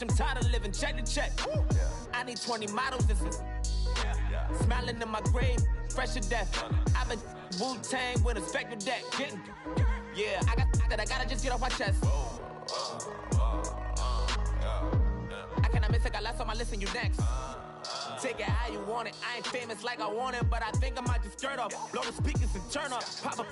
I'm tired of living check to check. I need 20 models. This is smiling in my grave, fresh to death. I've been Wu-Tang with a spectre deck. Yeah, I gotta just get off my chest. I cannot miss it, got last on my list and you next. Take it how you want it. I ain't famous like I want it, but I think I might just skirt off. Blow the speakers and turn up. Pop up.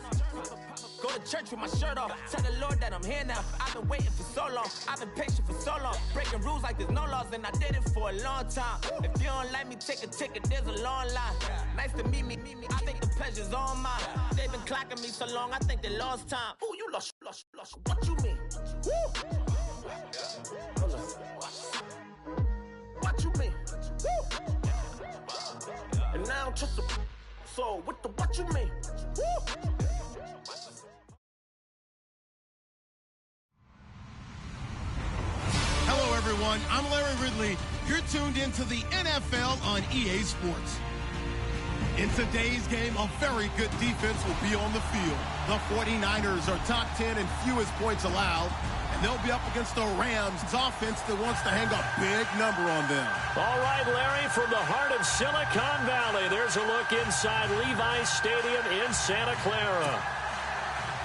Go to church with my shirt off. Tell the Lord that I'm here now. I've been waiting for so long. I've been patient for so long. Breaking rules like there's no laws, and I did it for a long time. If you don't like me, take a ticket. There's a long line. Nice to meet me. I think the pleasure's all mine. They've been clocking me so long, I think they lost time. Ooh, you lost. What you mean? Woo! What you mean? Woo! And now I'm just a so what you mean? Woo! Hello, everyone. I'm Larry Ridley. You're tuned into the NFL on EA Sports. In today's game, a very good defense will be on the field. The 49ers are top 10 in fewest points allowed, and they'll be up against the Rams' offense that wants to hang a big number on them. All right, Larry, from the heart of Silicon Valley, there's a look inside Levi's Stadium in Santa Clara.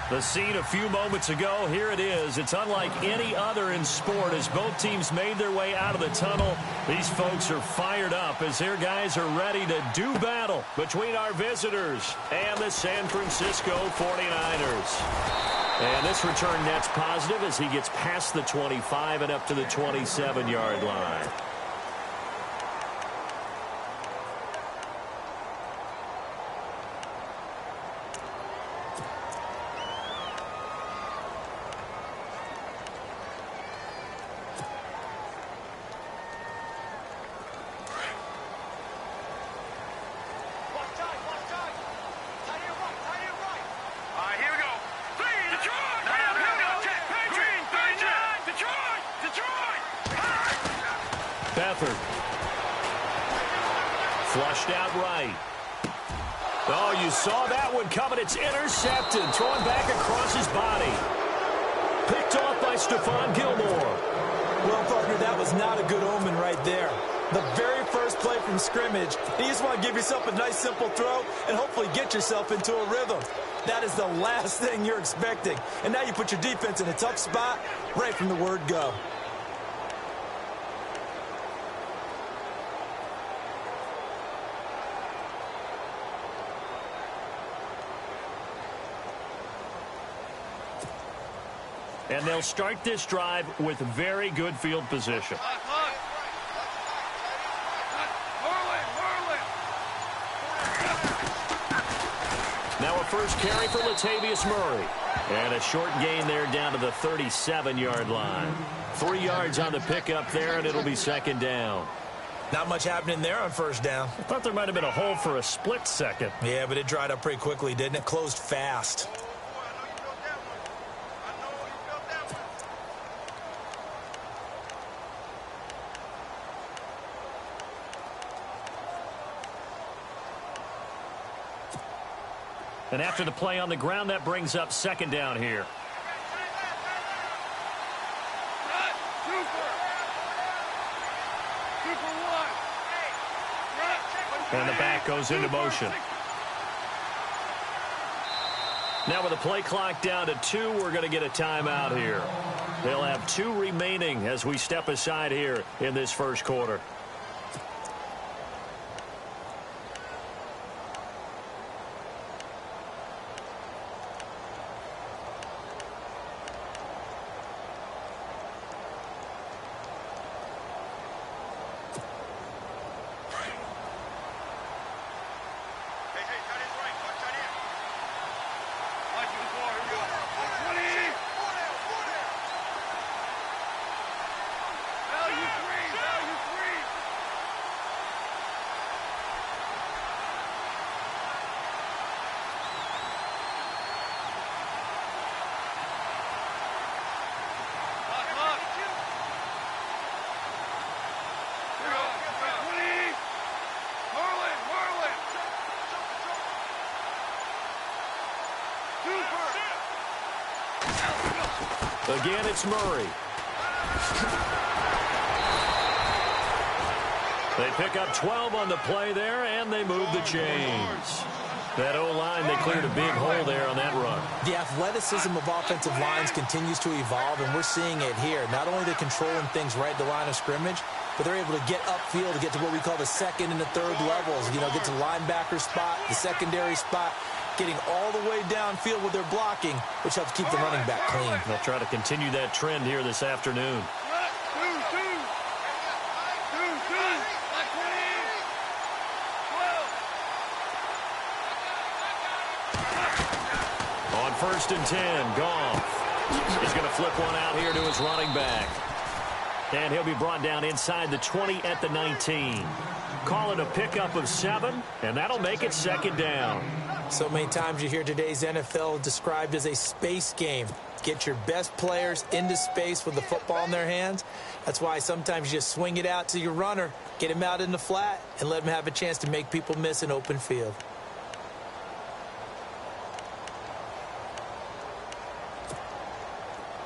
The scene a few moments ago, here it is. It's unlike any other in sport as both teams made their way out of the tunnel. These folks are fired up as their guys are ready to do battle between our visitors and the San Francisco 49ers. And this return net's positive as he gets past the 25 and up to the 27-yard line. Flushed out right. Oh, you saw that one coming. It's intercepted. Thrown back across his body. Picked off by Stephon Gilmore. Well, partner, that was not a good omen right there. The very first play from scrimmage, you just want to give yourself a nice, simple throw and hopefully get yourself into a rhythm. That is the last thing you're expecting. And now you put your defense in a tough spot right from the word go. And they'll start this drive with very good field position. Now a first carry for Latavius Murray. And a short gain there down to the 37-yard line. 3 yards on the pickup there, and it'll be second down. Not much happening there on first down. I thought there might have been a hole for a split second. Yeah, but it dried up pretty quickly, didn't it? Closed fast. And after the play on the ground, that brings up second down here. And the back goes into motion. Now with the play clock down to 2, we're going to get a timeout here. They'll have 2 remaining as we step aside here in this first quarter. Again, it's Murray. They pick up 12 on the play there, and they move the chains. That O-line, they cleared a big hole there on that run. The athleticism of offensive lines continues to evolve, and we're seeing it here. Not only are they controlling things right at the line of scrimmage, but they're able to get upfield to get to what we call the second and the third levels. You know, get to linebacker spot, the secondary spot, getting all the way downfield with their blocking, which helps keep the running back clean. They'll try to continue that trend here this afternoon. On 1st and 10, Goff. He's going to flip one out here to his running back. And he'll be brought down inside the 20 at the 19. Call it a pickup of 7, and that'll make it 2nd down. So many times you hear today's NFL described as a space game. Get your best players into space with the football in their hands. That's why sometimes you just swing it out to your runner, get him out in the flat, and let him have a chance to make people miss an open field.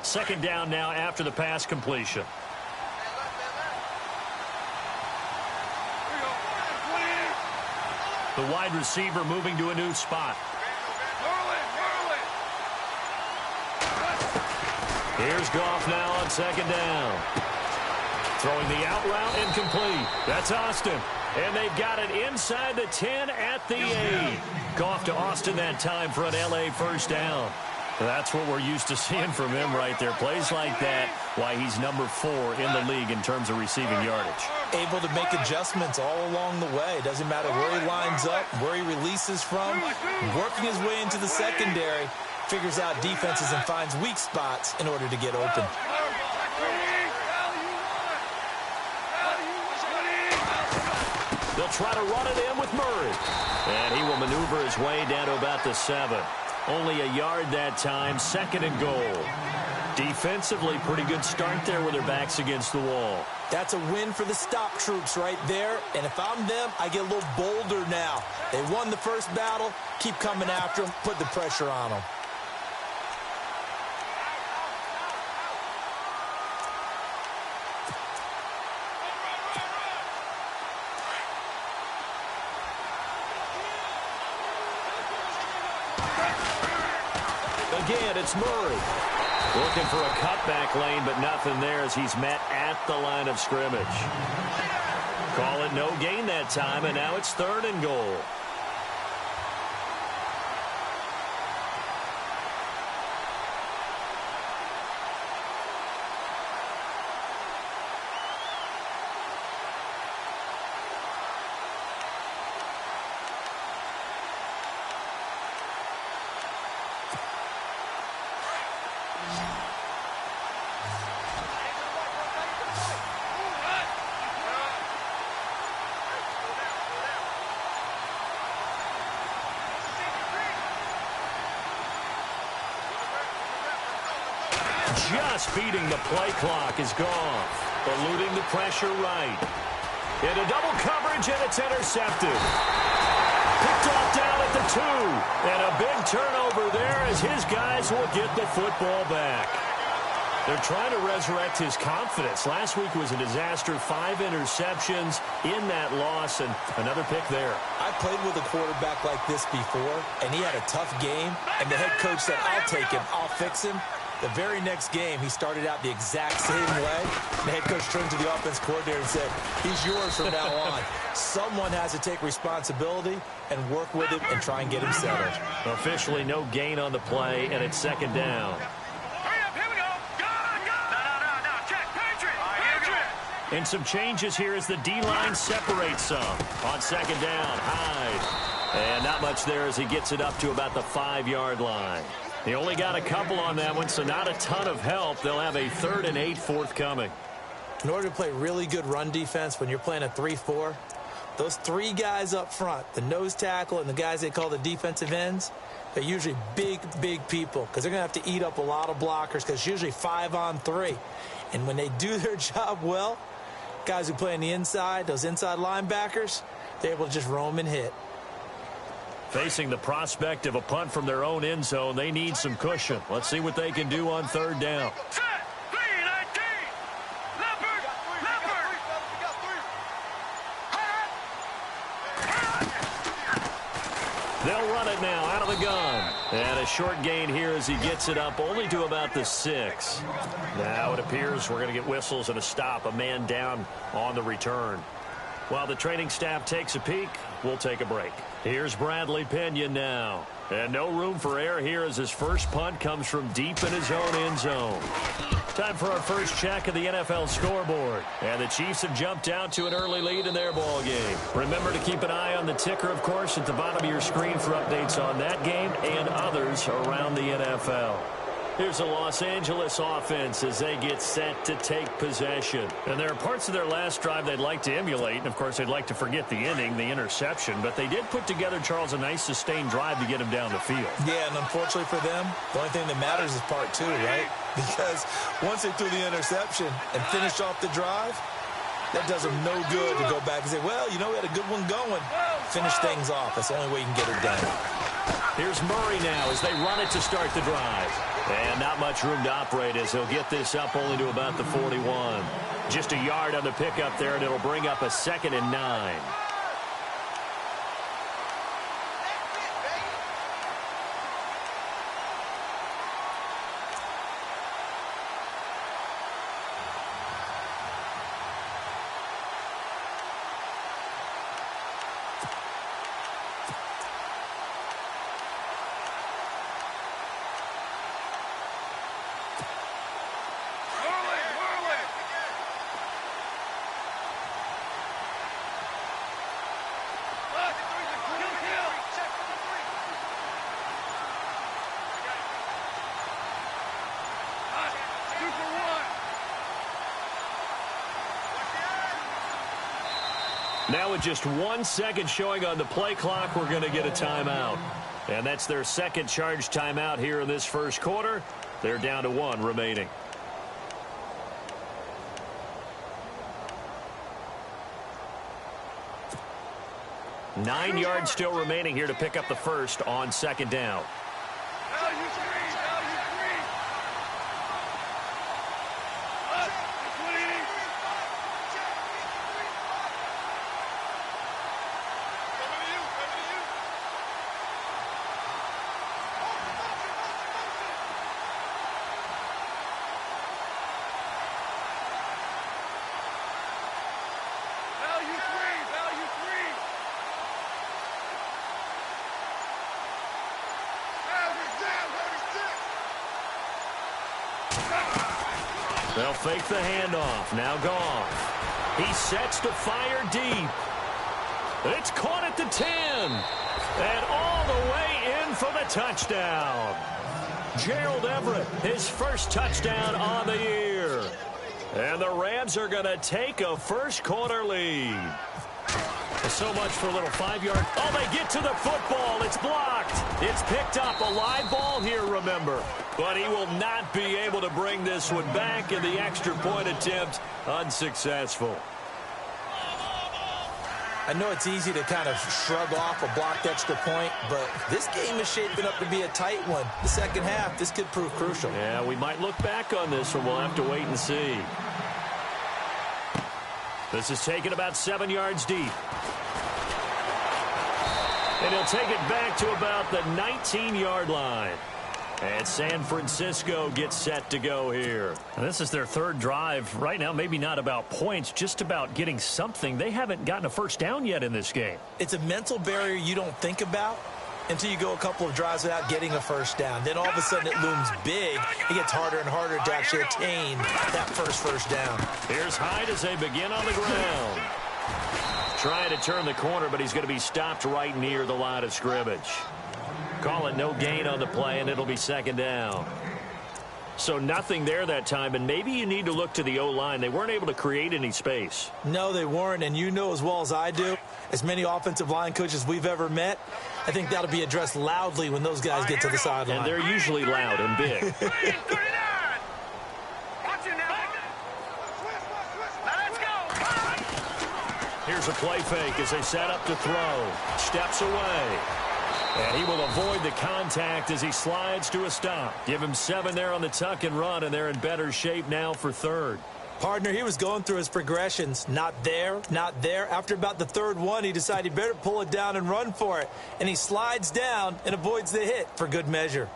Second down now after the pass completion. The wide receiver moving to a new spot. Here's Goff now on 2nd down. Throwing the out route, incomplete. That's Austin. And they've got it inside the 10 at the 8. Goff to Austin that time for an LA first down. That's what we're used to seeing from him right there. Plays like that, why he's number 4 in the league in terms of receiving yardage. Able to make adjustments all along the way. Doesn't matter where he lines up, where he releases from. Working his way into the secondary, figures out defenses and finds weak spots in order to get open. They'll try to run it in with Murray. And he will maneuver his way down to about the 7. Only a yard that time, 2nd and goal. Defensively, pretty good start there with their backs against the wall. That's a win for the stop troops right there. And if I'm them, I get a little bolder now. They won the first battle. Keep coming after them. Put the pressure on them. Again, it's Murray. Looking for a cutback lane, but nothing there as he's met at the line of scrimmage. Call it no gain that time, and now it's 3rd and goal. Just beating the play clock is Goff. Eluding the pressure right. Into double coverage, and it's intercepted. Picked off down at the 2. And a big turnover there as his guys will get the football back. They're trying to resurrect his confidence. Last week was a disaster. 5 interceptions in that loss, and another pick there. I played with a quarterback like this before, and he had a tough game, and the head coach said, I'll take him, I'll fix him. The very next game, he started out the exact same way. The head coach turned to the offense coordinator and said, he's yours from now on. Someone has to take responsibility and work with him and try and get him settled. Officially no gain on the play, and it's 2nd down. Hurry up, here we go. Go. No. Check. Patriot. And some changes here as the D-line separates some. On 2nd down, Hyde. And not much there as he gets it up to about the 5-yard line. He only got a couple on that one, so not a ton of help. They'll have a 3rd and 8 forthcoming. In order to play really good run defense when you're playing a 3-4, those 3 guys up front, the nose tackle and the guys they call the defensive ends, they're usually big people because they're going to have to eat up a lot of blockers because it's usually 5-on-3. And when they do their job well, guys who play on the inside, those inside linebackers, they're able to just roam and hit. Facing the prospect of a punt from their own end zone, they need some cushion. Let's see what they can do on 3rd down. Set. 3-19. Leopard. They'll run it now out of the gun. And a short gain here as he gets it up only to about the 6. Now it appears we're going to get whistles and a stop. A man down on the return. While the training staff takes a peek, we'll take a break. Here's Bradley Pinion now. And no room for error here as his first punt comes from deep in his own end zone. Time for our first check of the NFL scoreboard. And the Chiefs have jumped out to an early lead in their ball game. Remember to keep an eye on the ticker, of course, at the bottom of your screen for updates on that game and others around the NFL. Here's the Los Angeles offense as they get set to take possession. And there are parts of their last drive they'd like to emulate. And, of course, they'd like to forget the ending, the interception. But they did put together, Charles, a nice sustained drive to get him down the field. Yeah, and unfortunately for them, the only thing that matters is part 2, right? Because once they threw the interception and finished off the drive, that does them no good to go back and say, well, you know, we had a good one going. Finish things off. That's the only way you can get it done. Here's Murray now as they run it to start the drive. And not much room to operate as he'll get this up only to about the 41. Just a yard on the pickup there, and it'll bring up a 2nd and 9. Now with just 1 second showing on the play clock, we're going to get a timeout. And that's their second charge timeout here in this first quarter. They're down to 1 remaining. Nine yards still remaining here to pick up the first on 2nd down. They'll fake the handoff. Now Goff. He sets to fire deep. It's caught at the 10. And all the way in for the touchdown. Gerald Everett, his first touchdown on the year. And the Rams are going to take a first quarter lead. So much for a little 5-yard. Oh, they get to the football. It's blocked. It's picked up. A live ball here, remember. But he will not be able to bring this one back, and the extra point attempt unsuccessful. I know it's easy to kind of shrug off a blocked extra point, but this game is shaping up to be a tight one. The second half, this could prove crucial. Yeah, we might look back on this one. We'll have to wait and see. This is taken about 7 yards deep. And he'll take it back to about the 19-yard line. And San Francisco gets set to go here. And this is their third drive. Right now, maybe not about points, just about getting something. They haven't gotten a first down yet in this game. It's a mental barrier you don't think about until you go a couple of drives without getting a first down. Then all of a sudden it looms big. It gets harder and harder to actually attain that first down. Here's Hyde as they begin on the ground. Trying to turn the corner, but he's going to be stopped right near the line of scrimmage. Call it no gain on the play, and it'll be 2nd down. So nothing there that time, and maybe you need to look to the O-line. They weren't able to create any space. No, they weren't, and you know as well as I do, as many offensive line coaches we've ever met, I think that'll be addressed loudly when those guys get to the sideline. And they're usually loud and big. Here's a play fake as they set up to throw. Steps away. And he will avoid the contact as he slides to a stop. Give him 7 there on the tuck and run, and they're in better shape now for 3rd. Partner, he was going through his progressions. Not there, not there. After about the third one, he decided he better pull it down and run for it. And he slides down and avoids the hit for good measure.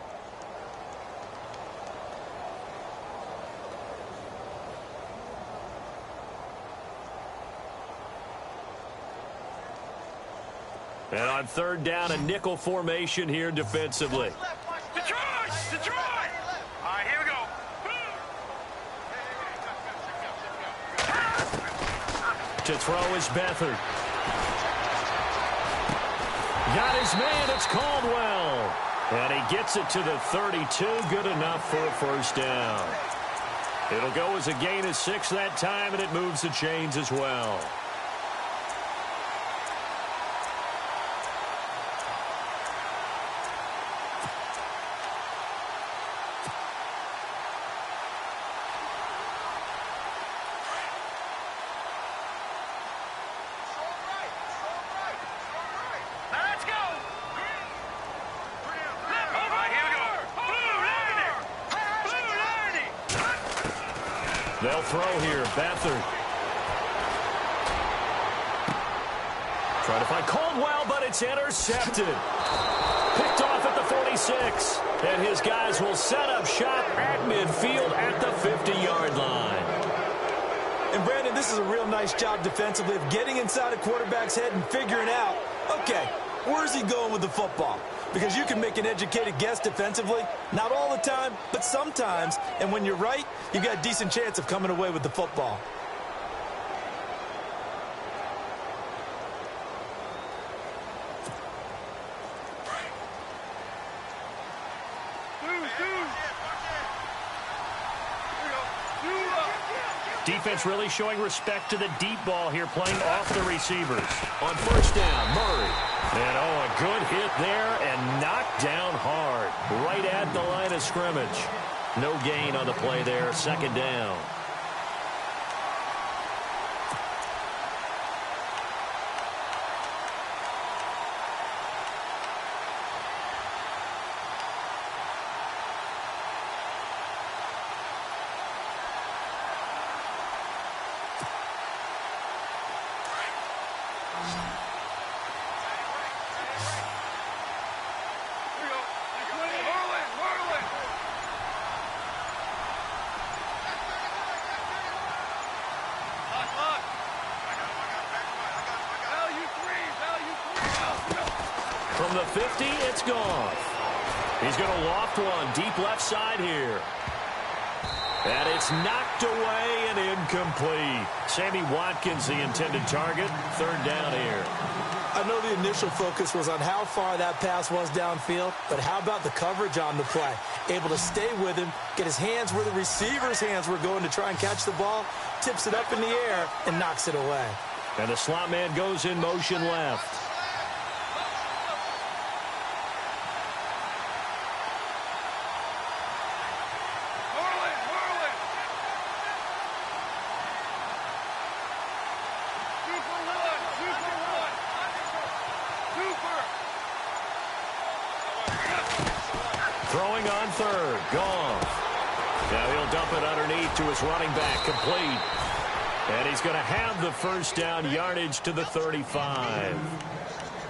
And on third down, a nickel formation here defensively. Detroit! Detroit! All right, here we go. To throw is Beathard. Got his man, it's Caldwell. And he gets it to the 32, good enough for a first down. It'll go as a gain of 6 that time, and it moves the chains as well. They'll throw here. Beathard. Trying to find Caldwell, but it's intercepted. Picked off at the 46. And his guys will set up shop at midfield at the 50-yard line. And, Brandon, this is a real nice job defensively of getting inside a quarterback's head and figuring out, okay, where's he going with the football? Because you can make an educated guess defensively. Not all the time, but sometimes. And when you're right, you've got a decent chance of coming away with the football. Defense really showing respect to the deep ball here, playing off the receivers. On first down, Murray. And, oh, a good hit there and knocked down hard. Right at the line of scrimmage. No gain on the play there, second down. From the 50, it's gone. He's going to loft one deep left side here. And it's knocked away and incomplete. Sammy Watkins, the intended target. Third down here. I know the initial focus was on how far that pass was downfield, but how about the coverage on the play? Able to stay with him, get his hands where the receiver's hands were going to try and catch the ball, tips it up in the air, and knocks it away. And the slot man goes in motion left. Throwing on third. Gone. Now he'll dump it underneath to his running back. Complete. And he's going to have the first down yardage to the 35.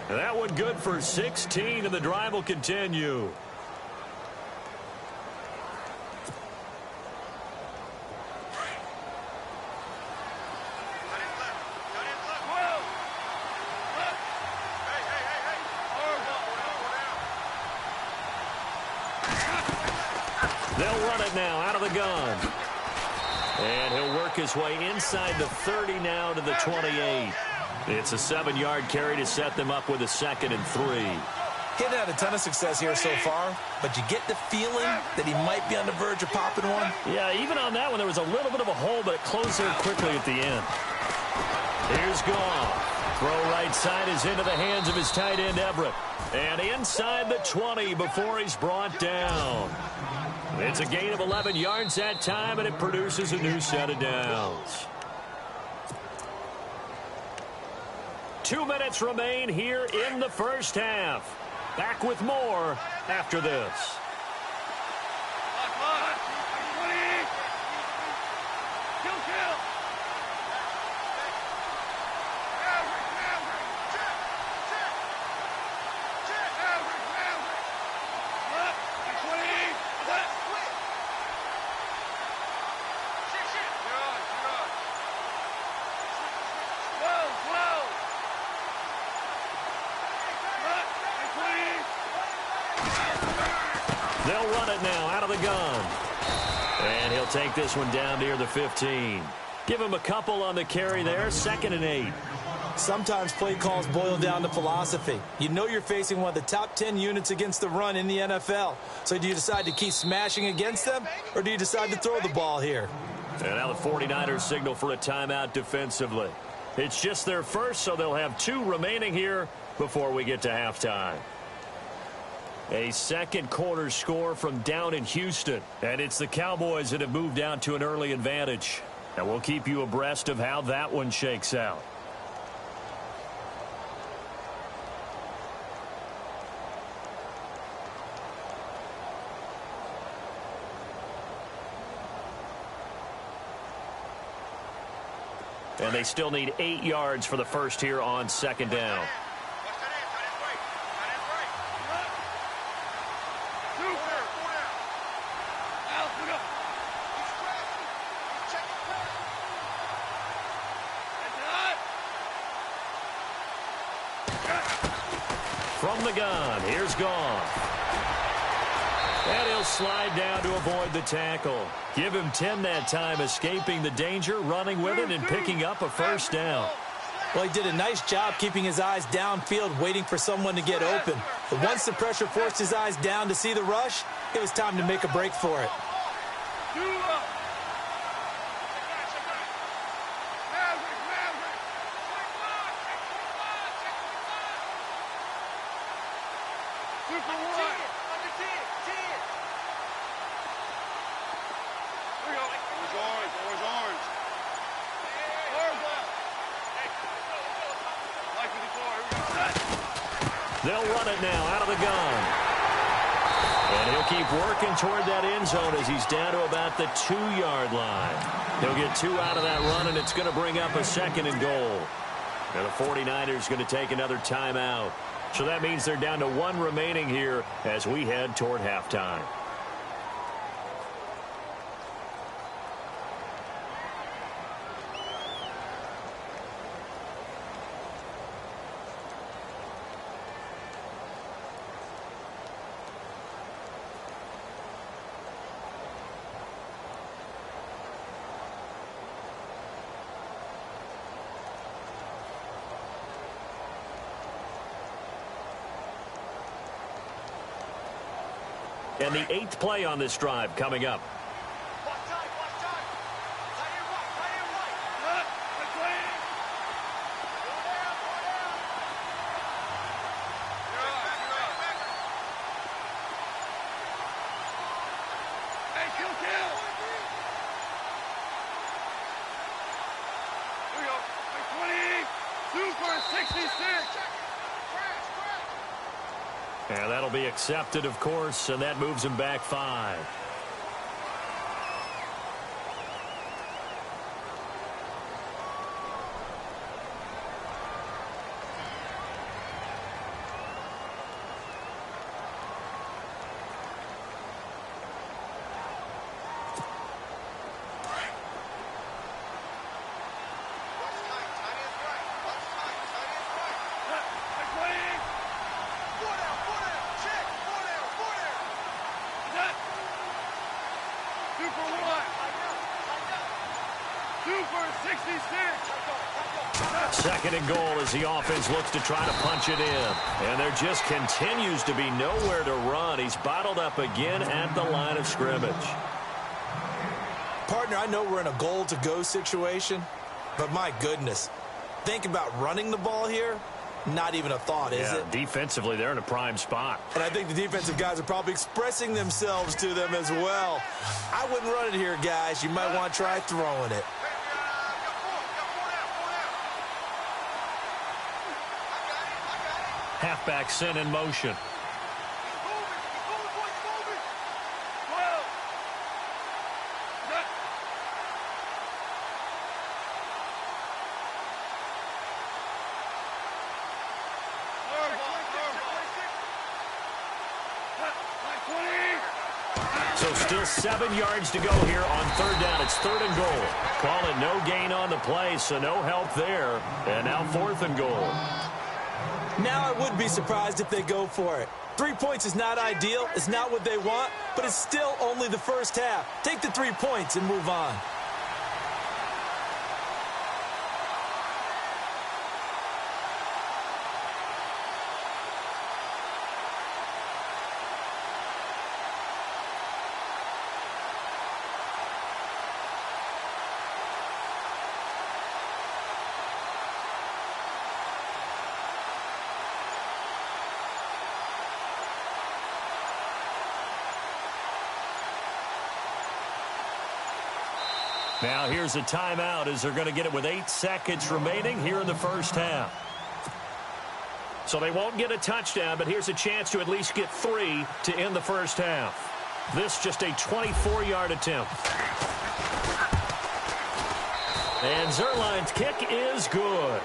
And that one good for 16, and the drive will continue. They'll run it now out of the gun. And he'll work his way inside the 30 now to the 28. It's a 7-yard carry to set them up with a 2nd and 3. He hadn't had a ton of success here so far, but you get the feeling that he might be on the verge of popping one. Yeah, even on that one, there was a little bit of a hole, but it closed there quickly at the end. Here's Goff. Throw right side is into the hands of his tight end, Everett. And inside the 20 before he's brought down. It's a gain of 11 yards that time, and it produces a new set of downs. 2 minutes remain here in the first half. Back with more after this. Kill. now out of the gun. And he'll take this one down near the 15. Give him a couple on the carry there, 2nd and 8. Sometimes play calls boil down to philosophy. You know you're facing one of the top 10 units against the run in the NFL. So do you decide to keep smashing against them, or do you decide to throw the ball here? And now the 49ers signal for a timeout defensively. It's just their first, so they'll have 2 remaining here before we get to halftime. A second quarter score from down in Houston. And it's the Cowboys that have moved out to an early advantage. And we'll keep you abreast of how that one shakes out. And they still need 8 yards for the first here on 2nd down. From the gun, here's Goff. And he'll slide down to avoid the tackle. Give him 10 that time, escaping the danger, running with it, and picking up a first down. Well, he did a nice job keeping his eyes downfield, waiting for someone to get open. But once the pressure forced his eyes down to see the rush, it was time to make a break for it. They'll run it now out of the gun. And he'll keep working toward that end zone as he's down to about the 2-yard line. He'll get 2 out of that run, and it's going to bring up a 2nd and goal. And the 49ers going to take another timeout. So that means they're down to 1 remaining here as we head toward halftime. And the 8th play on this drive coming up. And that'll be accepted, of course, and that moves him back 5. Second and goal as the offense looks to try to punch it in. And there just continues to be nowhere to run. He's bottled up again at the line of scrimmage. Partner, I know we're in a goal-to-go situation, but my goodness, think about running the ball here. Not even a thought, is it? Defensively, they're in a prime spot. And I think the defensive guys are probably expressing themselves to them as well. I wouldn't run it here, guys. You might want to try throwing it. Halfback sent in motion. So still 7 yards to go here on 3rd down. It's 3rd and goal. Call it no gain on the play, so no help there. And now 4th and goal. Now I would be surprised if they go for it. 3 points is not ideal. It's not what they want, but it's still only the first half. Take the 3 points and move on. Now here's a timeout as they're going to get it with 8 seconds remaining here in the first half. So they won't get a touchdown, but here's a chance to at least get 3 to end the first half. This just a 24-yard attempt. And Zerline's kick is good.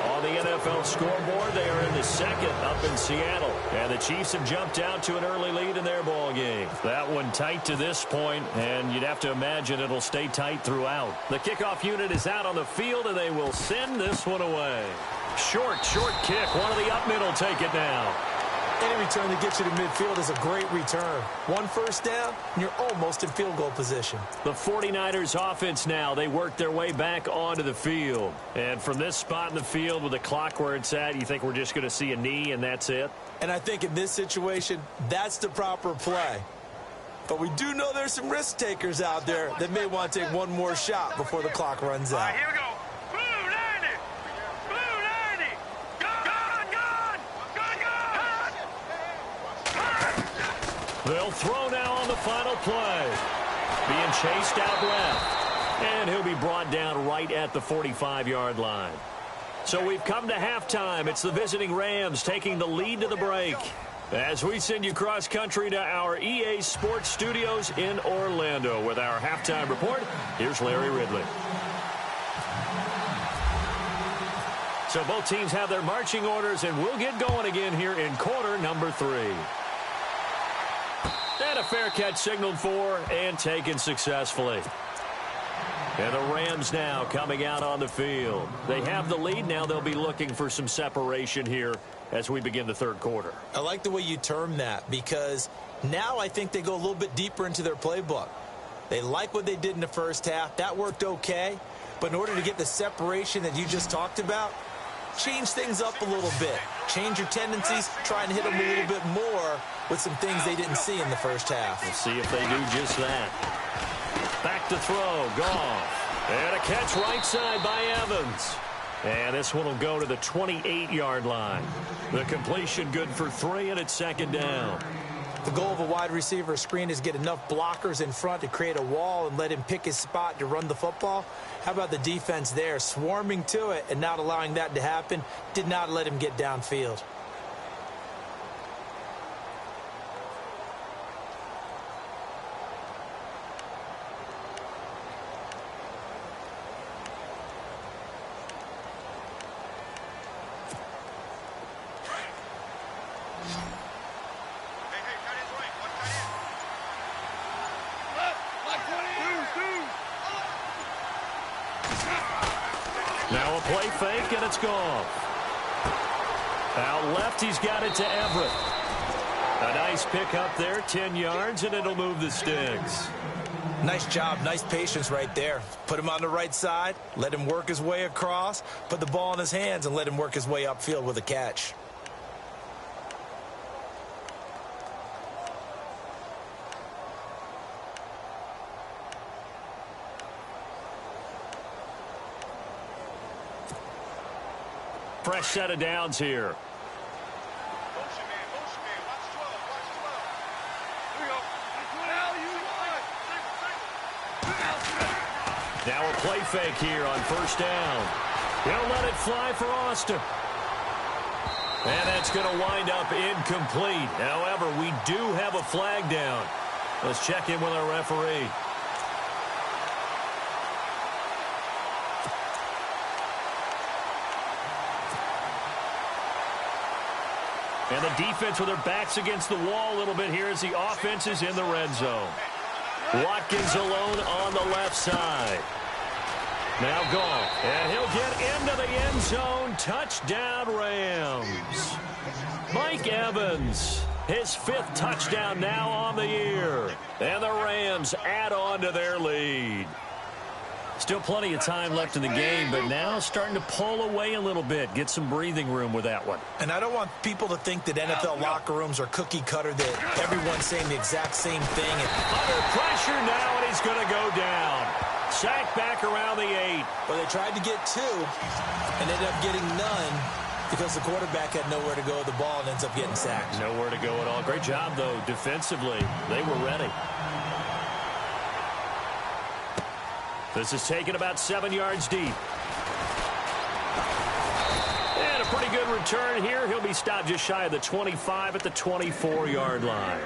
On the NFL scoreboard, they are in the second up in Seattle. And the Chiefs have jumped out to an early lead in their ball game. That one tight to this point, and you'd have to imagine it'll stay tight throughout. The kickoff unit is out on the field, and they will send this one away. Short kick. One of the up mid will take it now. Any return that gets you to midfield is a great return. 1 first down, and you're almost in field goal position. The 49ers offense now, they work their way back onto the field. And from this spot in the field with the clock where it's at, you think we're just going to see a knee and that's it? And I think in this situation, that's the proper play. But we do know there's some risk takers out there that may want to take one more shot before the clock runs out. All right, here we go. They'll throw now on the final play. Being chased out left. And he'll be brought down right at the 45-yard line. So we've come to halftime. It's the visiting Rams taking the lead to the break. As we send you cross-country to our EA Sports Studios in Orlando with our halftime report, here's Larry Ridley. So both teams have their marching orders, and we'll get going again here in quarter number 3. And a fair catch signaled for and taken successfully. And the Rams now coming out on the field. They have the lead. Now they'll be looking for some separation here as we begin the third quarter. I like the way you term that because now I think they go a little bit deeper into their playbook. They like what they did in the first half. That worked okay. But in order to get the separation that you just talked about, change things up a little bit. Change your tendencies. Try and hit them a little bit more with some things they didn't see in the first half. We'll see if they do just that. Back to throw. Goff. And a catch right side by Evans. And this one will go to the 28-yard line. The completion good for 3, and it's second down. The goal of a wide receiver screen is get enough blockers in front to create a wall and let him pick his spot to run the football. How about the defense there? Swarming to it and not allowing that to happen. Did not let him get downfield. Now a play fake, and it's gone. Out left, he's got it to Everett. A nice pick up there, 10 yards, and it'll move the sticks. Nice job, nice patience right there. Put him on the right side, let him work his way across, put the ball in his hands, and let him work his way upfield with a catch. Fresh set of downs here. Motion man, watch 12, watch 12. Here we go. Now a play fake here on first down. He'll let it fly for Austin. And that's going to wind up incomplete. However, we do have a flag down. Let's check in with our referee. And the defense with their backs against the wall a little bit here as the offense is in the red zone. Watkins alone on the left side. Now gone. And he'll get into the end zone. Touchdown, Rams. Mike Evans, his 5th touchdown now on the year. And the Rams add on to their lead. Still plenty of time left in the game, but now starting to pull away a little bit. Get some breathing room with that one. And I don't want people to think that NFL locker rooms are cookie cutter, that everyone's saying the exact same thing. Under pressure now, and he's going to go down. Sacked back around the 8. Well, they tried to get 2 and ended up getting none because the quarterback had nowhere to go with the ball and ends up getting sacked. Nowhere to go at all. Great job, though, defensively. They were ready. This is taken about 7 yards deep. And a pretty good return here. He'll be stopped just shy of the 25 at the 24-yard line.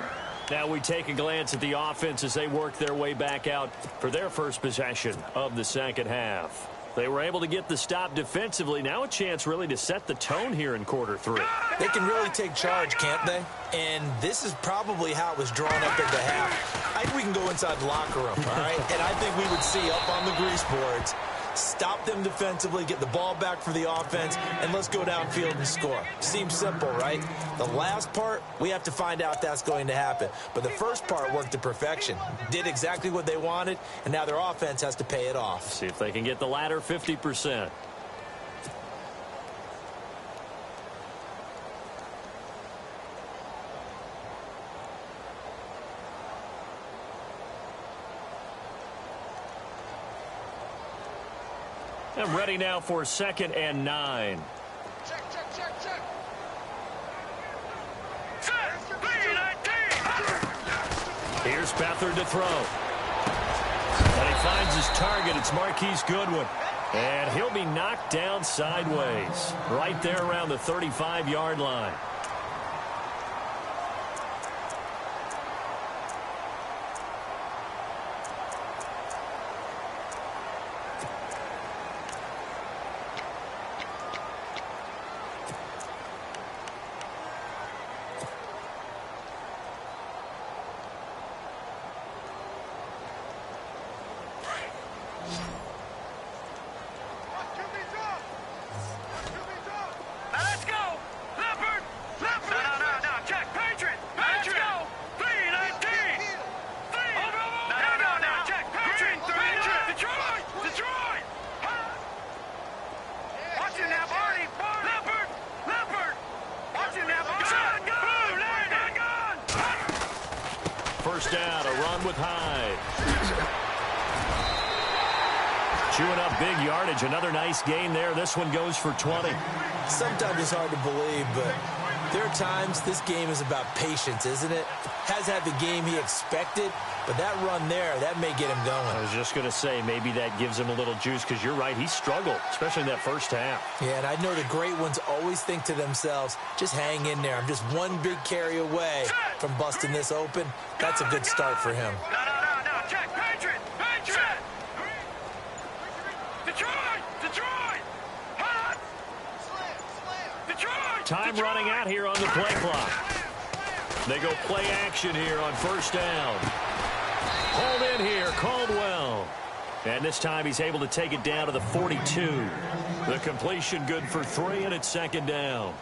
Now we take a glance at the offense as they work their way back out for their first possession of the second half. They were able to get the stop defensively. Now a chance really to set the tone here in quarter 3. They can really take charge, can't they? And this is probably how it was drawn up at the half. I think we can go inside the locker room, all right? And I think we would see up on the grease boards, stop them defensively, get the ball back for the offense, and let's go downfield and score. Seems simple, right? The last part, we have to find out that's going to happen. But the first part worked to perfection. Did exactly what they wanted, and now their offense has to pay it off. See if they can get the latter 50%. I'm ready now for 2nd and 9. Check. Here's Beathard to throw. And he finds his target. It's Marquise Goodwin. And he'll be knocked down sideways. Right there around the 35-yard line. First down, a run with Hyde. Chewing up big yardage. Another nice gain there. This one goes for 20. Sometimes it's hard to believe, but there are times this game is about patience, isn't it? Has had the game he expected, but that run there, that may get him going. I was just going to say, maybe that gives him a little juice, because you're right, he struggled, especially in that first half. Yeah, and I know the great ones always think to themselves, just hang in there. I'm just one big carry away from busting this open. That's a good start for him. No, check, Patriot! Detroit! Hot! Detroit! Time running out here on the play clock. They go play action here on first down. Hold in here, Caldwell. And this time he's able to take it down to the 42. The completion good for 3, and it's second down.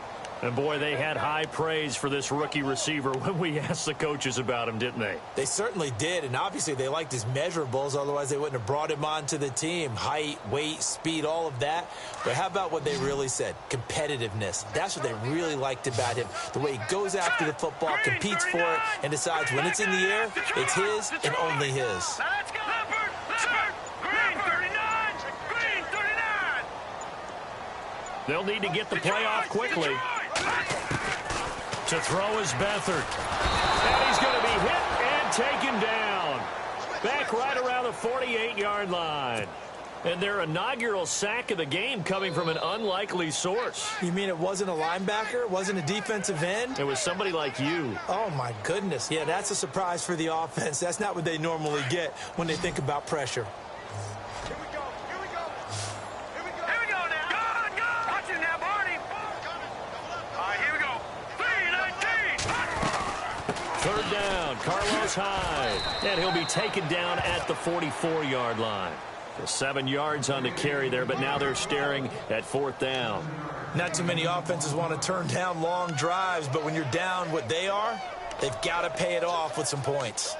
And boy, they had high praise for this rookie receiver when we asked the coaches about him, didn't they? They certainly did, and obviously they liked his measurables, otherwise they wouldn't have brought him onto the team. Height, weight, speed, all of that. But how about what they really said? Competitiveness. That's what they really liked about him. The way he goes after the football, competes for it, and decides when it's in the air, it's his and only his. Let's go! Green 39! Green 39! They'll need to get the play off quickly. To throw is Beathard. And he's going to be hit and taken down. Back right around the 48-yard line. And their inaugural sack of the game coming from an unlikely source. You mean it wasn't a linebacker? It wasn't a defensive end? It was somebody like you. Oh, my goodness. Yeah, that's a surprise for the offense. That's not what they normally get when they think about pressure. Here we go now. Go! Watch it now, Barney. All right, here we go. 3-19. Third down, Carlos Hyde. And he'll be taken down at the 44-yard line. 7 yards on the carry there, but now they're staring at 4th down. Not too many offenses want to turn down long drives, but when you're down what they are, they've got to pay it off with some points.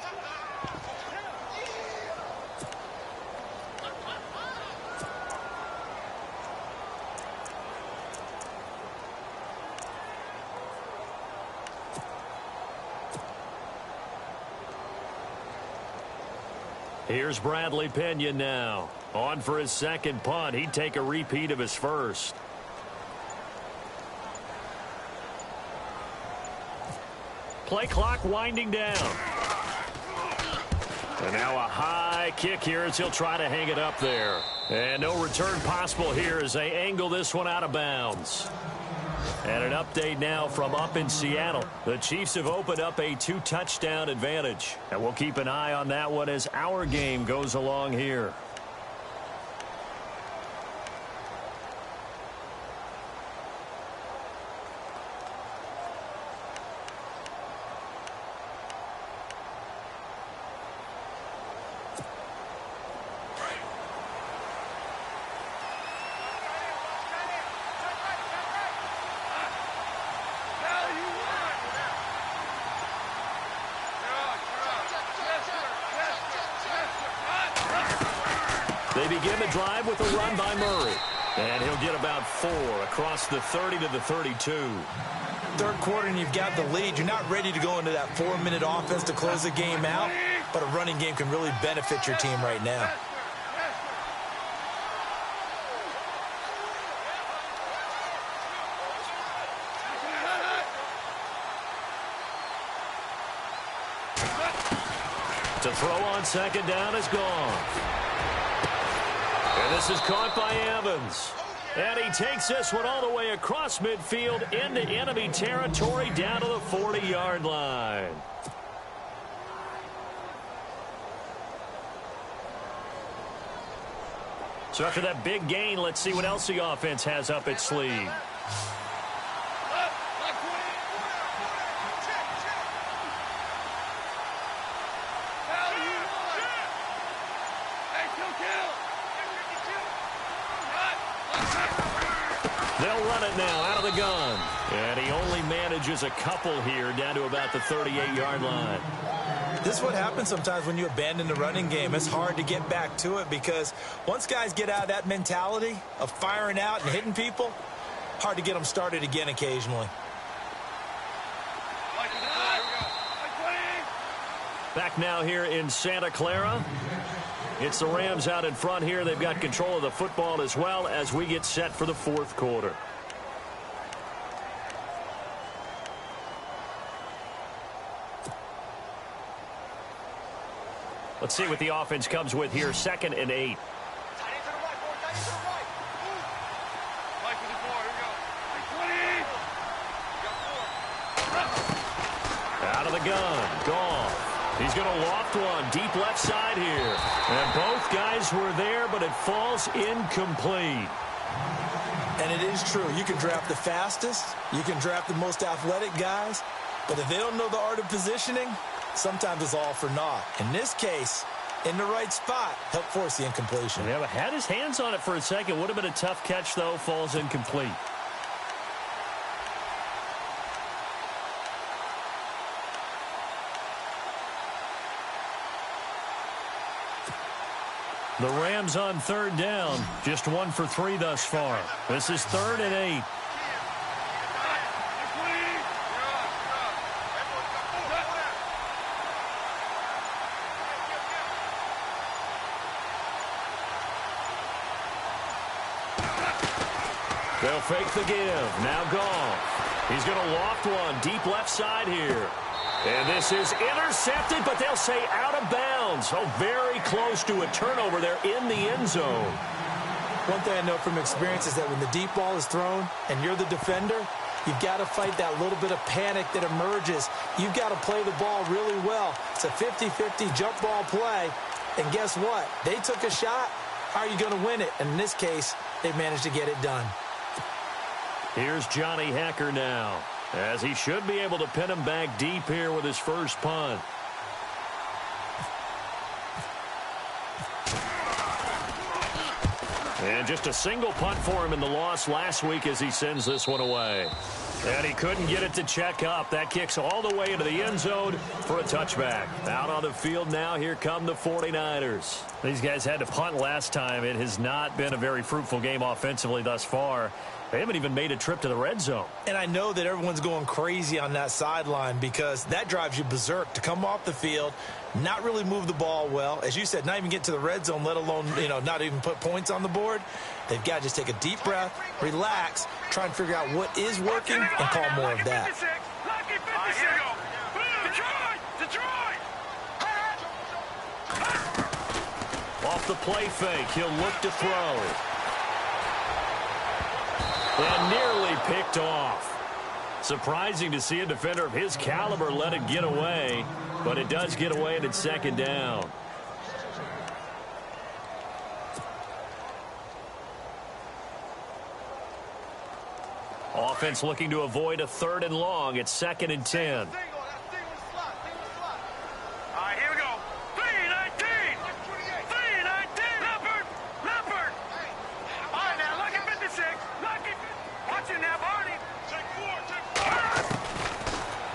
Here's Bradley Pinion now. On for his second punt. He'd take a repeat of his first. Play clock winding down. And now a high kick here as he'll try to hang it up there. And no return possible here as they angle this one out of bounds. And an update now from up in Seattle. The Chiefs have opened up a 2-touchdown advantage. And we'll keep an eye on that one as our game goes along here. They begin the drive with a run by Murray. And he'll get about 4 across the 30 to the 32. Third quarter and you've got the lead. You're not ready to go into that 4-minute offense to close the game out, but a running game can really benefit your team right now. To throw on second down is gone. And this is caught by Evans. And he takes this one all the way across midfield into enemy territory down to the 40-yard line. So after that big gain, let's see what else the offense has up its sleeve. They'll run it now out of the gun. And he only manages a couple here down to about the 38-yard line. This is what happens sometimes when you abandon the running game. It's hard to get back to it because once guys get out of that mentality of firing out and hitting people, hard to get them started again occasionally. Back now here in Santa Clara. It's the Rams out in front here. They've got control of the football as well as we get set for the fourth quarter. Let's see what the offense comes with here. 2nd and 8. Out of the gun. Gone. He's going to loft one deep left side here. And both guys were there, but it falls incomplete. And it is true. You can draft the fastest. You can draft the most athletic guys. But if they don't know the art of positioning, sometimes it's all for naught. In this case, in the right spot, helped force the incompletion. Yeah, but had his hands on it for a second. Would have been a tough catch, though. Falls incomplete. The Rams on 3rd down. Just 1 for 3 thus far. This is 3rd and 8. They'll fake the give. Now Goff. He's going to loft one deep left side here. And this is intercepted, but they'll say out of bounds. Oh, very close to a turnover there in the end zone. One thing I know from experience is that when the deep ball is thrown and you're the defender, you've got to fight that little bit of panic that emerges. You've got to play the ball really well. It's a 50-50 jump ball play. And guess what? They took a shot. How are you going to win it? And in this case, they managed to get it done. Here's Johnny Hacker now, as he should be able to pin him back deep here with his first punt. And just a single punt for him in the loss last week as he sends this one away. And he couldn't get it to check up. That kicks all the way into the end zone for a touchback. Out on the field now, here come the 49ers. These guys had to punt last time. It has not been a very fruitful game offensively thus far. They haven't even made a trip to the red zone. And I know that everyone's going crazy on that sideline because that drives you berserk to come off the field, not really move the ball well. As you said, not even get to the red zone, let alone, not even put points on the board. They've got to just take a deep breath, relax, try and figure out what is working, and call more of that. Off the play fake, he'll look to throw. And nearly picked off. Surprising to see a defender of his caliber let it get away, but it does get away and it's second down. Offense looking to avoid a 3rd and long. It's 2nd and 10. All right, here we go. 3-19. 3-19. Leopard. All right, now, lucky 56. Lucky. Watch it now, Barney. Take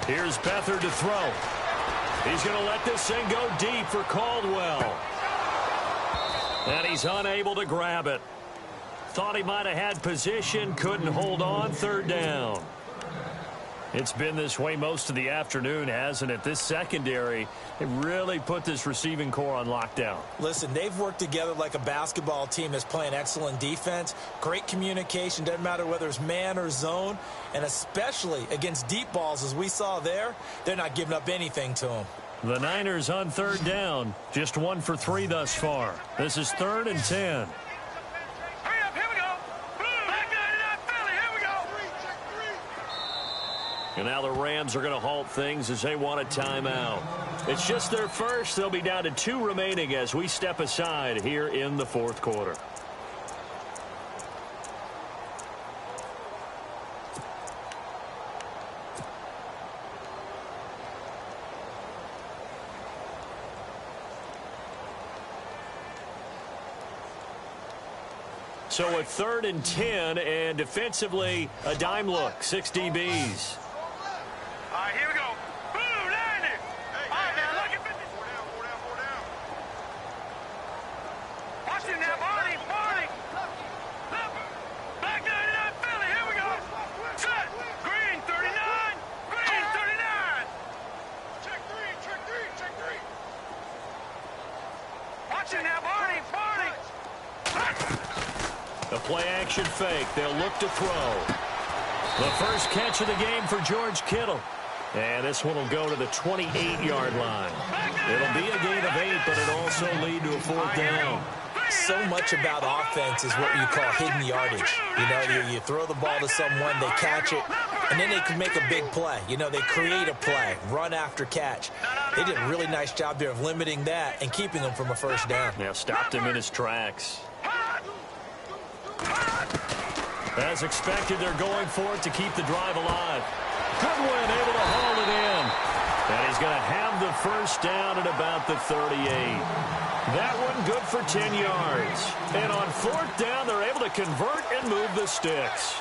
4. Here's Beathard to throw. He's going to let this thing go deep for Caldwell. And he's unable to grab it. Thought he might have had position, couldn't hold on, 3rd down. It's been this way most of the afternoon, hasn't it? This secondary, they really put this receiving core on lockdown. Listen, they've worked together like a basketball team that's playing excellent defense. Great communication, doesn't matter whether it's man or zone. And especially against deep balls, as we saw there, they're not giving up anything to them. The Niners on 3rd down, just 1 for 3 thus far. This is 3rd and 10. And now the Rams are going to halt things as they want a timeout. It's just their first. They'll be down to 2 remaining as we step aside here in the 4th quarter. So a 3rd and 10, and defensively a dime look, 6 DBs. All right, here we go. Boom, 90. All right, now, look at 50. 4 down. Watch it now, Barney. Back 99, Philly, here we go. Set. Green, 39. Green, 39. Check 3. Watch it now, Barney. The play-action fake. They'll look to throw. The first catch of the game for George Kittle. And this one will go to the 28-yard line. It'll be a gain of 8, but it'll also lead to a 4th down. So much about offense is what you call hidden yardage. You throw the ball to someone, they catch it, and then they can make a big play. They create a play, run after catch. They did a really nice job there of limiting that and keeping them from a 1st down. Now stopped him in his tracks. As expected, they're going for it to keep the drive alive. Goodwin able to haul it in. And he's going to have the 1st down at about the 38. That one good for 10 yards. And on 4th down, they're able to convert and move the sticks.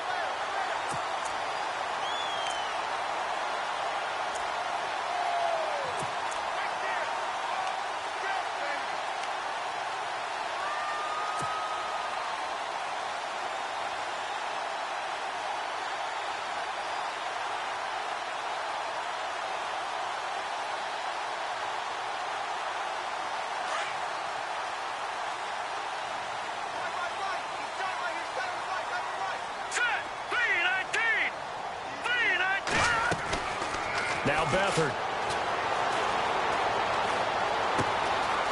Now Beathard.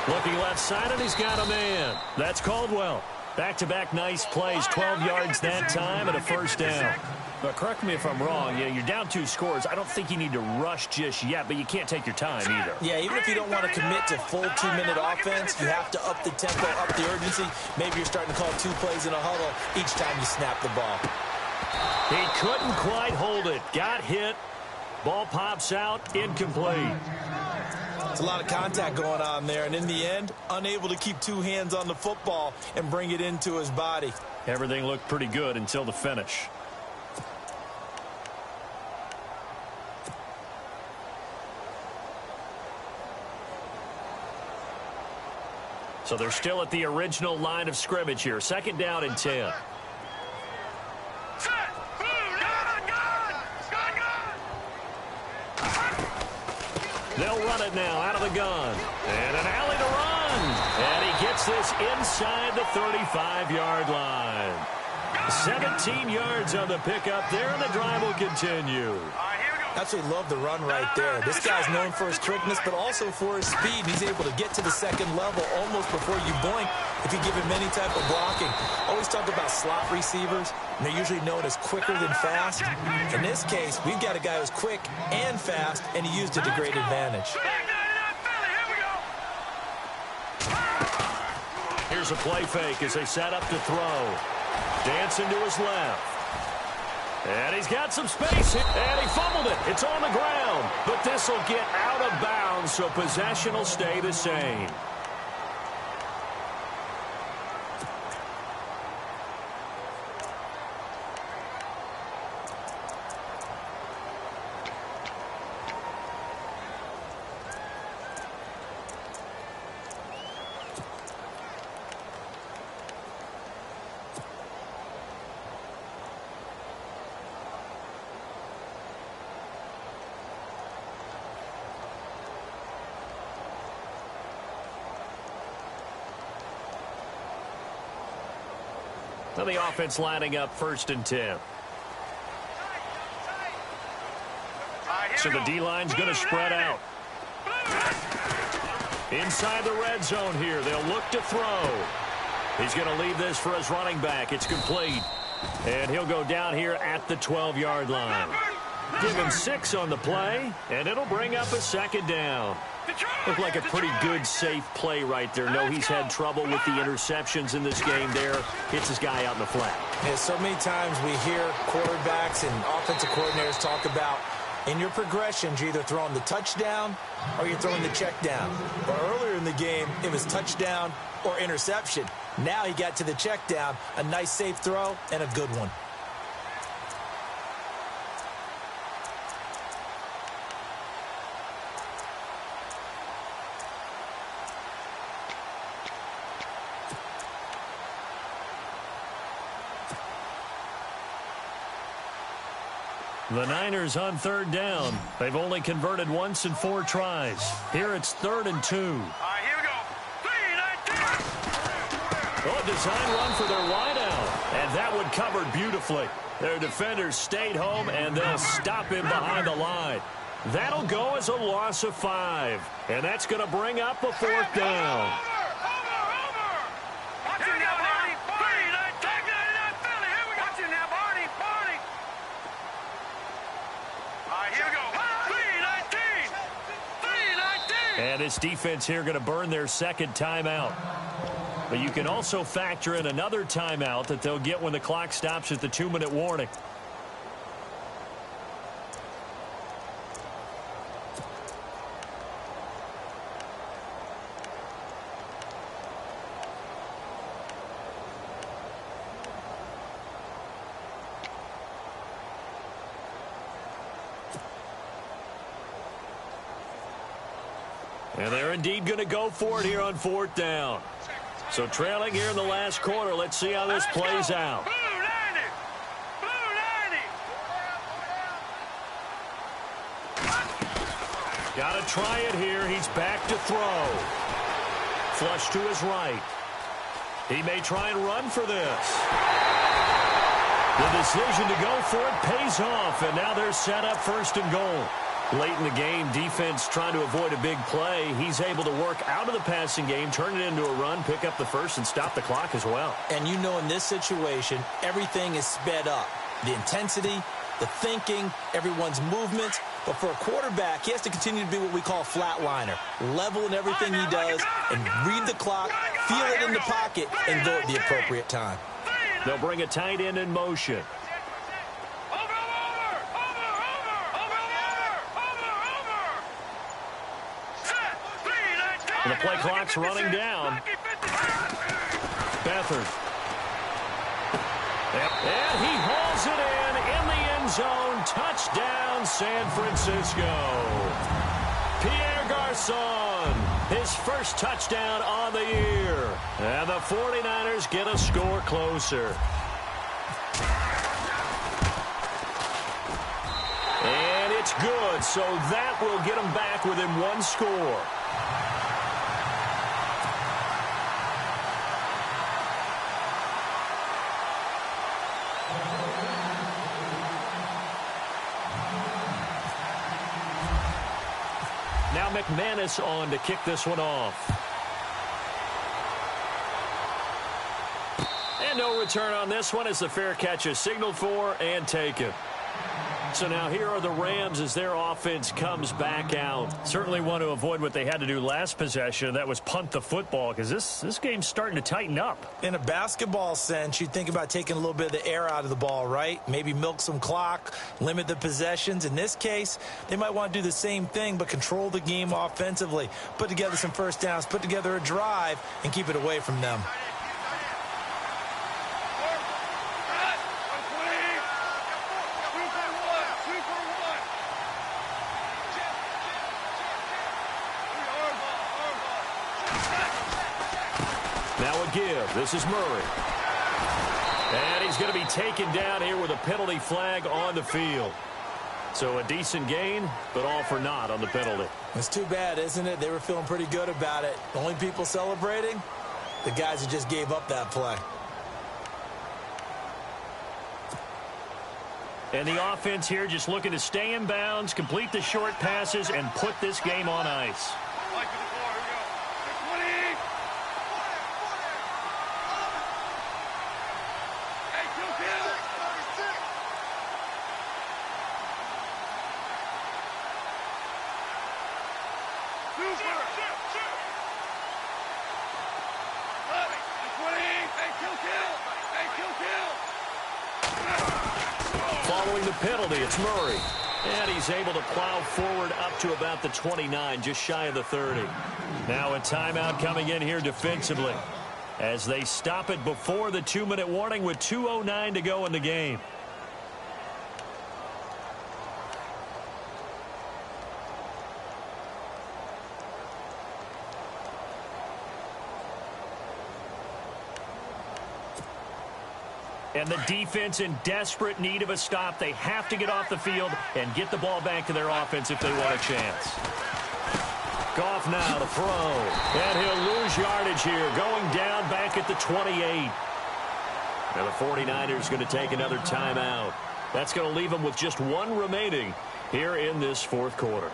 Looking left side, and he's got a man. That's Caldwell. Back-to-back nice plays, 12 yards that time and a 1st down. But correct me if I'm wrong. Yeah, you're down 2 scores. I don't think you need to rush just yet, but you can't take your time either. Yeah, even if you don't want to commit to full 2-minute offense, you have to up the tempo, up the urgency. Maybe you're starting to call 2 plays in a huddle each time you snap the ball. He couldn't quite hold it. Got hit. Ball pops out, incomplete. It's a lot of contact going on there, and in the end, unable to keep two hands on the football and bring it into his body. Everything looked pretty good until the finish. So they're still at the original line of scrimmage here. 2nd down and 10. They'll run it now out of the gun. And an alley to run. And he gets this inside the 35-yard line. 17 yards on the pickup there, and the drive will continue. Absolutely love the run right there. This guy's known for his quickness, but also for his speed. He's able to get to the second level almost before you blink if you give him any type of blocking. Always talk about slot receivers, and they're usually known as quicker than fast. In this case, we've got a guy who's quick and fast, and he used it to great advantage. Here's a play fake as they set up to throw. Dancing to his left. And he's got some space, and he fumbled it. It's on the ground, but this will get out of bounds, so possession will stay the same. Now the offense lining up 1st and 10. So the D-line's going to spread out. Inside the red zone here. They'll look to throw. He's going to leave this for his running back. It's complete. And he'll go down here at the 12-yard line. Give him 6 on the play, and it'll bring up a 2nd down. Looked like a pretty good, safe play right there. No, he's had trouble with the interceptions in this game there. Hits his guy out in the flat. Yeah, so many times we hear quarterbacks and offensive coordinators talk about in your progressions, you're either throwing the touchdown or you're throwing the check down. But earlier in the game, it was touchdown or interception. Now he got to the check down, a nice safe throw, and a good one. The Niners on 3rd down. They've only converted once in 4 tries. Here it's 3rd and 2. All right, here we go. 3-19. Oh, a design run for their wideout. And that one covered beautifully. Their defenders stayed home, and they'll stop him behind the line. That'll go as a loss of 5. And that's going to bring up a 4th down. And this defense here going to burn their 2nd timeout. But you can also factor in another timeout that they'll get when the clock stops at the 2-minute warning. And they're indeed going to go for it here on 4th down. So trailing here in the last quarter. Let's see how this plays out. Got to try it here. He's back to throw. Flush to his right. He may try and run for this. The decision to go for it pays off, and now they're set up 1st and goal. Late in the game, defense trying to avoid a big play. He's able to work out of the passing game, turn it into a run, pick up the 1st, and stop the clock as well. And you know in this situation, everything is sped up. The intensity, the thinking, everyone's movements. But for a quarterback, he has to continue to be what we call a flatliner. Level in everything he does and read the clock, feel it in the pocket, and go at the appropriate time. They'll bring a tight end in motion. And the play clock's running down. Beathard. And he hauls it in the end zone. Touchdown, San Francisco. Pierre Garçon, his first touchdown on the year. And the 49ers get a score closer. And it's good, so that will get them back within one score. Now McManus on to kick this one off. And no return on this one as the fair catch is signaled for and taken. So now here are the Rams as their offense comes back out. Certainly want to avoid what they had to do last possession. That was punt the football because this game's starting to tighten up. In a basketball sense, you think about taking a little bit of the air out of the ball, right? Maybe milk some clock, limit the possessions. In this case, they might want to do the same thing but control the game offensively. Put together some first downs, put together a drive, and keep it away from them. This is Murray. And he's going to be taken down here with a penalty flag on the field. So a decent gain, but all for naught on the penalty. It's too bad, isn't it? They were feeling pretty good about it. The only people celebrating, the guys who just gave up that play. And the offense here just looking to stay in bounds, complete the short passes, and put this game on ice. Following the penalty, it's Murray. And he's able to plow forward up to about the 29, just shy of the 30. Now a timeout coming in here defensively as they stop it before the 2-minute warning with 2:09 to go in the game. And the defense in desperate need of a stop. They have to get off the field and get the ball back to their offense if they want a chance. Goff now to throw. And he'll lose yardage here, going down back at the 28. Now the 49ers going to take another timeout. That's going to leave them with just one remaining here in this fourth quarter.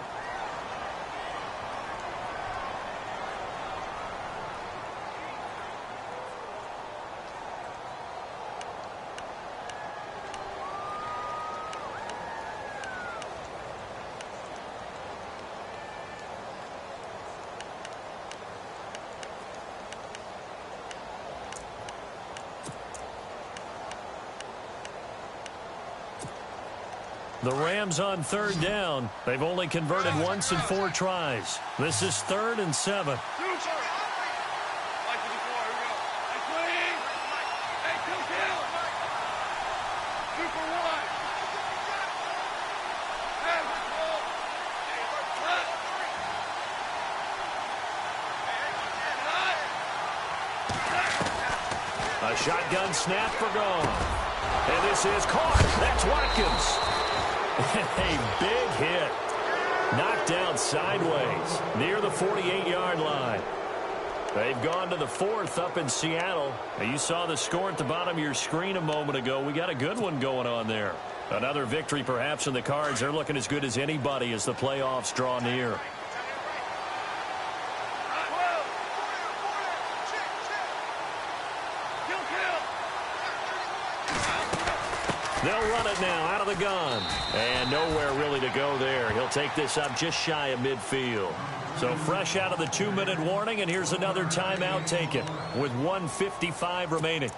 The Rams on third down. They've only converted once in 4 tries. This is 3rd and 7. A shotgun snap for Goff. And this is caught. That's Watkins. A big hit. Knocked down sideways near the 48-yard line. They've gone to the 4th up in Seattle. Now, you saw the score at the bottom of your screen a moment ago. We got a good one going on there. Another victory perhaps in the cards. They're looking as good as anybody as the playoffs draw near. They'll run it now out of the gun. And nowhere really to go there. He'll take this up just shy of midfield. So fresh out of the 2-minute warning, and here's another timeout taken with 1:55 remaining.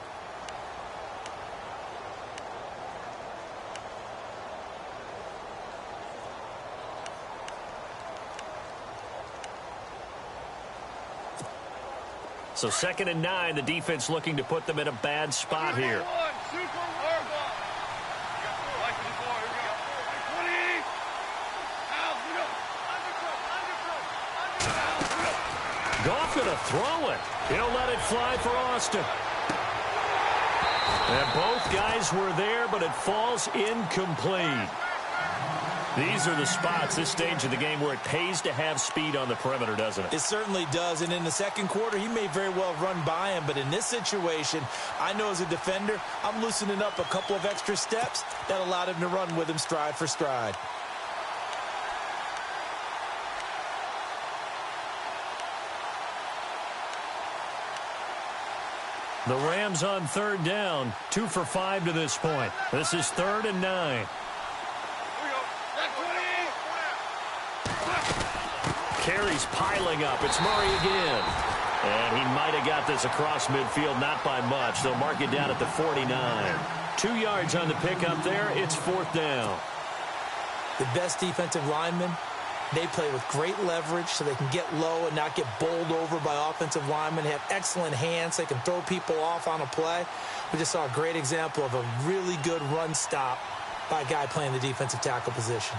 So 2nd and 9, the defense looking to put them in a bad spot here. Goff going to throw it. He'll let it fly for Austin. And both guys were there, but it falls incomplete. These are the spots, this stage of the game, where it pays to have speed on the perimeter, doesn't it? It certainly does. And in the second quarter, he may very well run by him. But in this situation, I know as a defender, I'm loosening up a couple of extra steps that allowed him to run with him stride for stride. The Rams on 3rd down, 2 for 5 to this point. This is 3rd and 9. Carries piling up. It's Murray again. And he might have got this across midfield, not by much. They'll mark it down at the 49. 2 yards on the pickup there. It's 4th down. The best defensive linemen, they play with great leverage so they can get low and not get bowled over by offensive linemen. They have excellent hands. They can throw people off on a play. We just saw a great example of a really good run stop by a guy playing the defensive tackle position.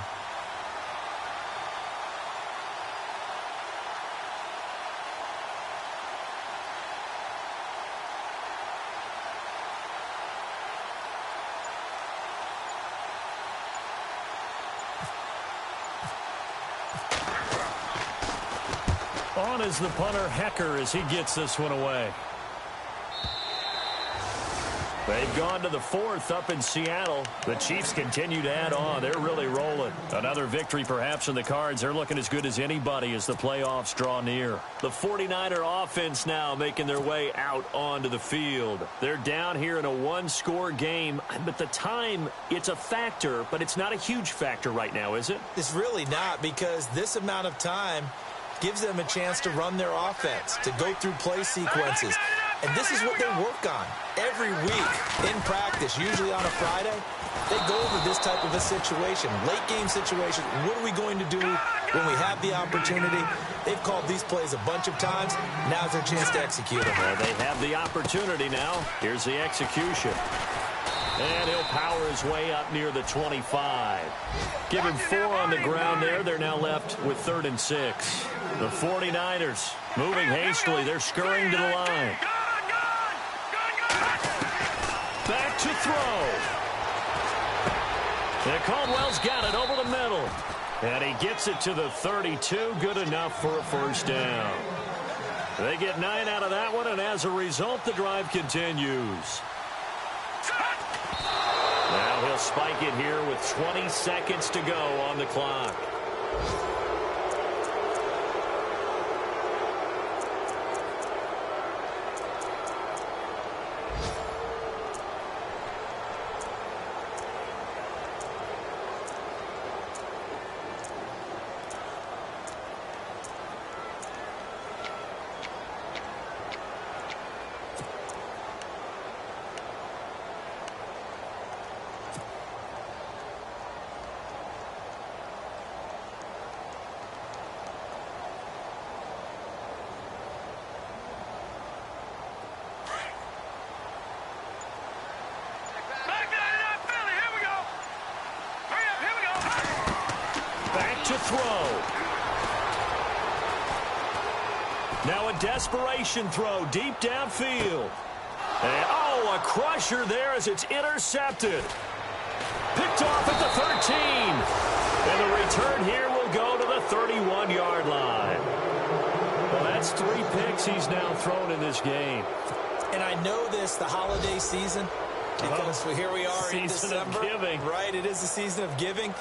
On is the punter, Hecker, as he gets this one away. They've gone to the 4th up in Seattle. The Chiefs continue to add on. They're really rolling. Another victory perhaps in the cards. They're looking as good as anybody as the playoffs draw near. The 49er offense now making their way out onto the field. They're down here in a 1-score game. But the time, it's a factor, but it's not a huge factor right now, is it? It's really not, because this amount of time gives them a chance to run their offense, to go through play sequences. And this is what they work on every week in practice, usually on a Friday. They go over this type of a situation, late game situation. What are we going to do when we have the opportunity? They've called these plays a bunch of times. Now's their chance to execute them. Well, they have the opportunity now. Here's the execution. And he'll power his way up near the 25. Give him 4 on the ground there. They're now left with 3rd and 6. The 49ers moving hastily. They're scurrying to the line. Back to throw. And Caldwell's got it over the middle. And he gets it to the 32. Good enough for a 1st down. They get 9 out of that one, and as a result, the drive continues. Now he'll spike it here with 20 seconds to go on the clock. Now a desperation throw deep downfield. And, a crusher there as it's intercepted. Picked off at the 13. And the return here will go to the 31-yard line. Well, that's 3 picks he's now thrown in this game. And I know this, the holiday season, because here we are in December. Season of giving. Right, it is the season of giving.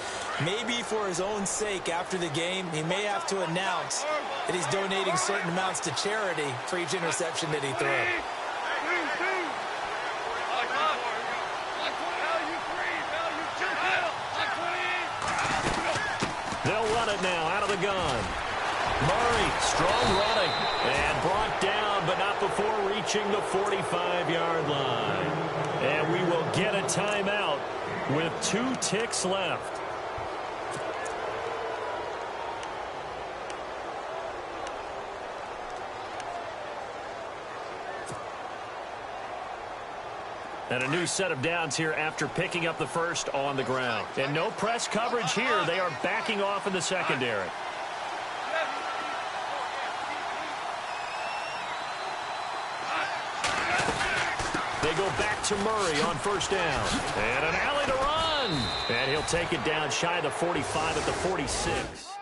Maybe for his own sake after the game, he may have to announce that he's donating certain amounts to charity for each interception that he threw. They'll run it now out of the gun. Murray, strong running, and brought down, but not before reaching the 45-yard line. And we will get a timeout with 2 ticks left. And a new set of downs here after picking up the first on the ground. And no press coverage here. They are backing off in the secondary. They go back to Murray on first down. And an alley to run. And he'll take it down shy of the 45 at the 46.